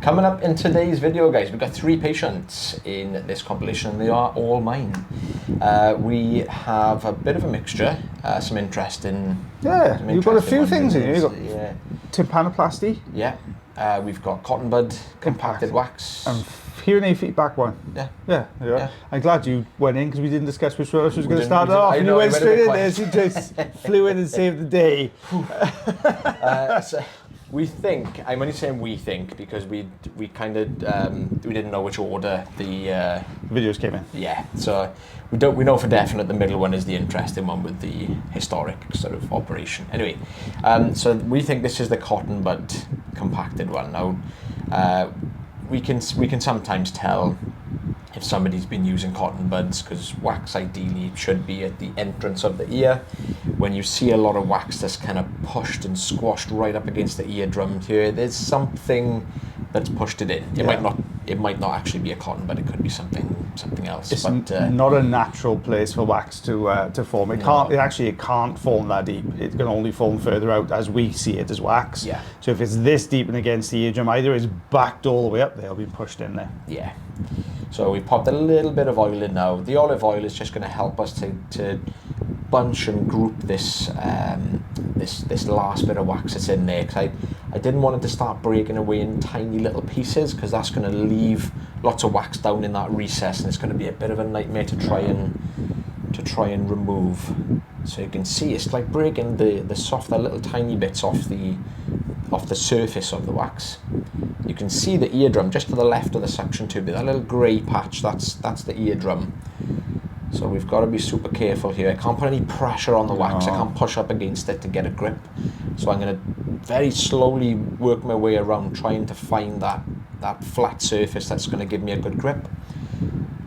Coming up in today's video, guys, we've got 3 patients in this compilation, and they are all mine. We have a bit of a mixture, some interesting... Yeah, you've got a few things in here. You've got yeah. tympanoplasty. Yeah, we've got cotton bud, compacted wax. And hearing aid feedback one. Yeah. I'm glad you went in because we didn't discuss which one was going to start off. And you went straight in there, you just flew in and saved the day. So we think, I'm only saying we think because we kind of we didn't know which order the videos came in. Yeah, so we know for definite the middle one is the interesting one with the historic sort of operation. Anyway, so we think this is the cotton bud compacted one. Now, we can sometimes tell if somebody's been using cotton buds because wax ideally should be at the entrance of the ear. When you see a lot of wax that's kind of pushed and squashed right up against the eardrum here, there's something that's pushed it in. It might not actually be a cotton bud. It could be something else. It's not a natural place for wax to form. It can't. It can't form that deep. It can only form further out as we see it as wax. Yeah. So if it's this deep and against the eardrum, either it's backed all the way up there or been pushed in there. Yeah. So we popped a little bit of oil in now. The olive oil is just going to help us to bunch and group this this last bit of wax that's in there. Because I didn't want it to start breaking away in tiny little pieces because that's going to leave lots of wax down in that recess, and it's going to be a bit of a nightmare to try and remove. So you can see it's like breaking the softer little tiny bits off the surface of the wax. You can see the eardrum just to the left of the suction tube. That little grey patch, that's the eardrum. So we've got to be super careful here. I can't put any pressure on the wax. I can't push up against it to get a grip. So I'm going to very slowly work my way around trying to find that flat surface that's going to give me a good grip.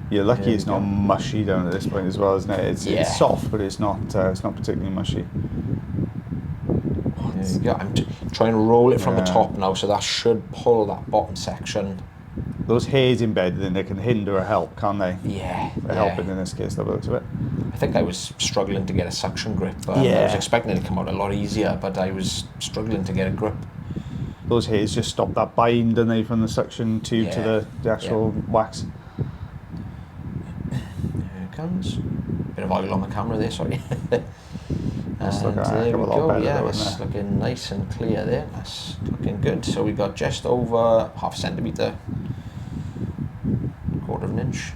You're lucky it's not mushy down at this point as well, isn't it? It's soft, but it's not particularly mushy. Yeah, I'm trying to roll it from the top now, so that should pull that bottom section. Those hairs embedded in there can hinder or help, can't they? Yeah. They're helping in this case, the looks of it. I think I was struggling to get a suction grip. I was expecting it to come out a lot easier, but I was struggling to get a grip. Those hairs just stop that bind, don't they, from the suction tube to the actual wax. There it comes. Bit of oil on the camera there, sorry. That's looking there we go. Better, it's looking nice and clear there. That's looking good. So we got just over half a centimetre, quarter of an inch.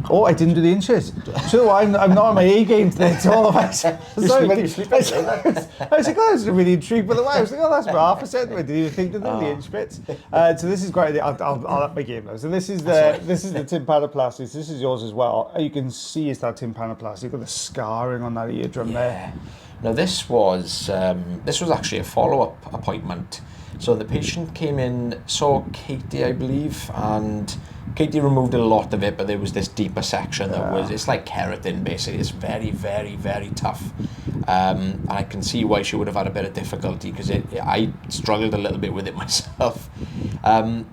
Oh, I didn't do the inches. So I'm not on my A game today. It's all about. Sorry, you're sleeping. I was like, I was really intrigued by the way. I was like, oh, that's about half a centimetre. Didn't even think of the inch bits. So this is great. I'll up my game now. So this is the tympanoplasty. So this is yours as well. You can see it's that tympanoplasty. You've got the scarring on that eardrum there. Now this was actually a follow-up appointment. So the patient came in, saw Katie, I believe, and Katie removed a lot of it, but there was this deeper section it's like keratin basically. It's very, very, very tough. And I can see why she would have had a bit of difficulty because I struggled a little bit with it myself. There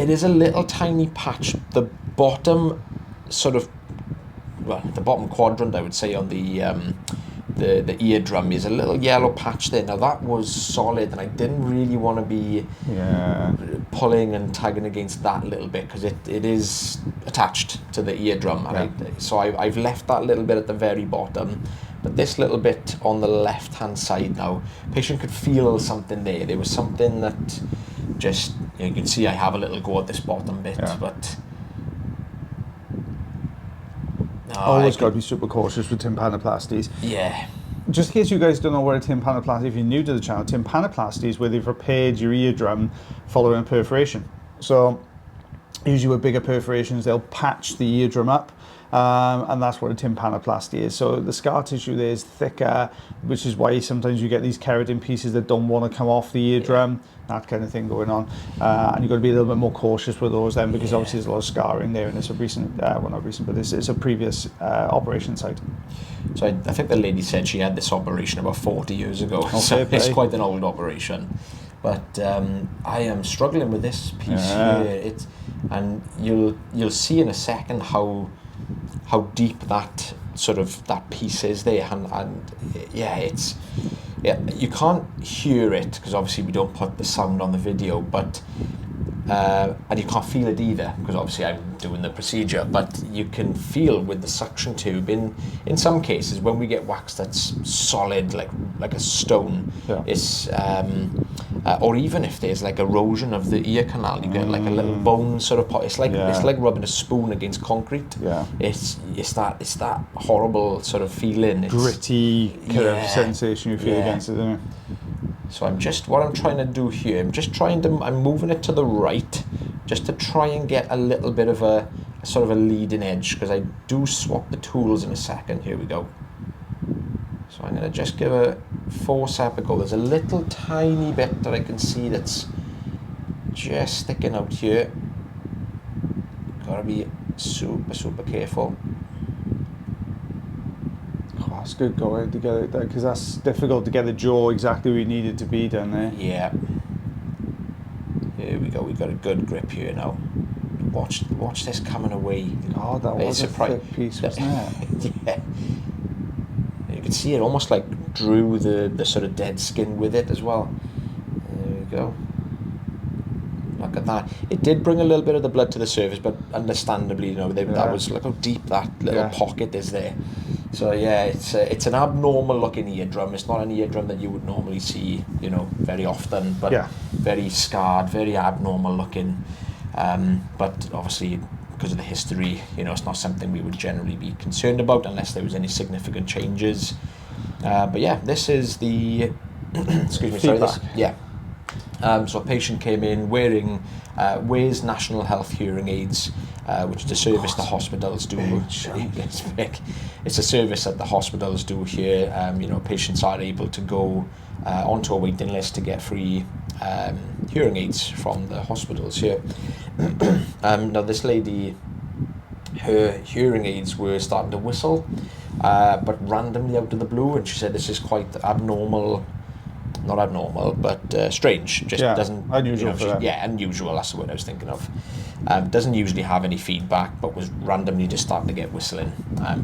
is a little tiny patch, the bottom the bottom quadrant, I would say, on the eardrum is a little yellow patch there. Now that was solid, and I didn't really want to be pulling and tugging against that little bit because it is attached to the eardrum. And so I've left that little bit at the very bottom. But this little bit on the left-hand side now, patient could feel something there. There was something that just, you can see I have a little go at this bottom bit, but... Always got to be super cautious with tympanoplasties. Yeah. Just in case you guys don't know what a tympanoplasty, if you're new to the channel, tympanoplasty is where they've repaired your eardrum following a perforation. So usually with bigger perforations, they'll patch the eardrum up. And that's what a tympanoplasty is. So the scar tissue there is thicker, which is why sometimes you get these keratin pieces that don't want to come off the eardrum, that kind of thing going on. And you've got to be a little bit more cautious with those then, because obviously there's a lot of scarring there, and it's a recent, well not recent, but it's a previous operation site. So I think the lady said she had this operation about 40 years ago, so it's quite an old operation. But I am struggling with this piece here. And you'll see in a second how deep that piece is there, and you can't hear it because obviously we don't put the sound on the video, but and you can't feel it either, because obviously I'm doing the procedure, but you can feel with the suction tube in some cases when we get wax that's solid like a stone, it's or even if there's like erosion of the ear canal, you get like a little bone sort of it's like rubbing a spoon against concrete. It's that horrible sort of feeling. It's gritty kind of sensation you feel against it, isn't it? So what I'm trying to do here, I'm moving it to the right, just to try and get a little bit of a sort of a leading edge, because I do swap the tools in a second. Here we go. So I'm going to just give a force up a go. There's a little tiny bit that I can see that's just sticking out here. Gotta be super, super careful. That's good going to get it there, because that's difficult to get the jaw exactly where you need it to be down there. Yeah. Here we go. We've got a good grip here now. Watch this coming away. Oh, that was a thick piece, wasn't it? Yeah. You can see it almost like drew the sort of dead skin with it as well. There we go. Look at that. It did bring a little bit of the blood to the surface, but understandably, that was, look how deep that little pocket is there. So yeah, it's an abnormal looking eardrum. It's not an eardrum that you would normally see, very often, but very scarred, very abnormal looking. But obviously, because of the history, it's not something we would generally be concerned about unless there was any significant changes. But yeah, this is the excuse me, sorry, so a patient came in wearing Wales National Health hearing aids, which is a service the hospitals do. It's a service that the hospitals do here. Patients are able to go onto a waiting list to get free hearing aids from the hospitals here. Now this lady, her hearing aids were starting to whistle, but randomly out of the blue, and she said this is quite abnormal. Not abnormal, but strange. Just doesn't unusual for that. Yeah, unusual. That's the word I was thinking of. Doesn't usually have any feedback, but was randomly just starting to get whistling.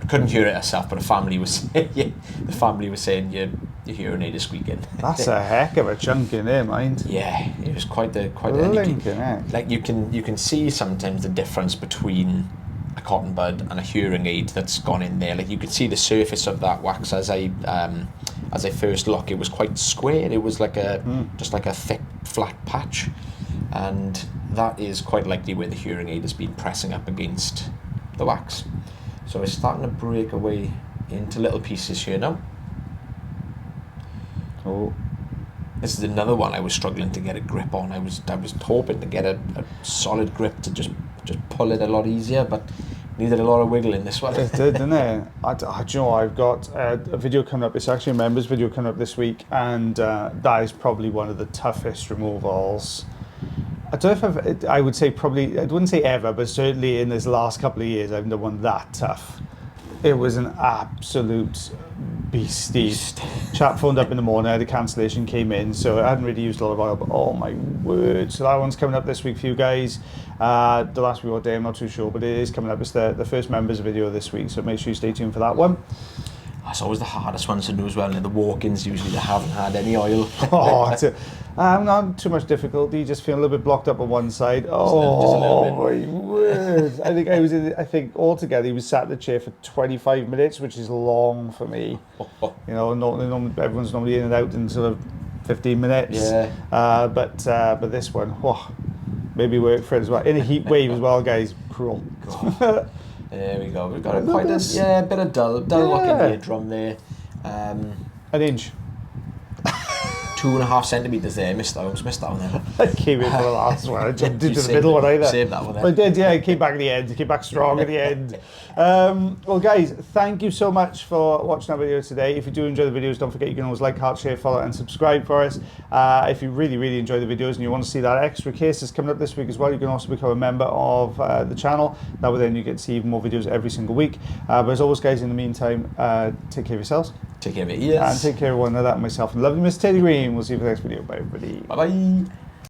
Couldn't hear it herself, but the family was saying your hearing aid is squeaking. That's a heck of a chunk in there, mind. Yeah, it was quite a like you can see sometimes the difference between a cotton bud and a hearing aid that's gone in there. Like you could see the surface of that wax as I first look. It was quite square. It was like just like a thick flat patch, and that is quite likely where the hearing aid has been pressing up against the wax. So it's starting to break away into little pieces here now. Oh, this is another one I was struggling to get a grip on. I was hoping to get a solid grip to just pull it a lot easier, but needed a lot of wiggle in this one. It did, didn't it? I've got a video coming up. It's actually a members video coming up this week, and that is probably one of the toughest removals. I don't know if I would say probably, I wouldn't say ever, but certainly in this last couple of years, I've done one that tough. It was an absolute beastie. Chap phoned up in the morning, I had a cancellation, came in, so I hadn't really used a lot of oil, but oh my word. So that one's coming up this week for you guys. The last week or day, I'm not too sure, but it is coming up. It's the first members video this week, so make sure you stay tuned for that one. That's always the hardest ones to do as well. The walk-ins, usually they haven't had any oil. Not too much difficulty, just feeling a little bit blocked up on one side. Oh my word. I think altogether he was sat in the chair for 25 minutes, which is long for me. Everyone's normally in and out in sort of 15 minutes. Yeah. But this one, maybe work for it as well. In a heat wave as well, guys. Cruel. There we go. We've got a bit of dull looking eardrum there. An inch. 2.5 centimetres there. Missed that one there. I came in for the last one. I jumped into the middle one either. Saved that one there. I did, yeah. I came back at the end. I came back strong at the end. Well, guys, thank you so much for watching our video today. If you do enjoy the videos, don't forget you can always like, heart, share, follow, and subscribe for us. If you really, really enjoy the videos and you want to see that extra case that's coming up this week as well, you can also become a member of the channel. That way then you get to see even more videos every single week. But as always, guys, in the meantime, take care of yourselves. Take care of your ears. And take care of one another, and myself and lovely Miss Teddy Green. We'll see you for the next video. Bye, everybody. Bye-bye.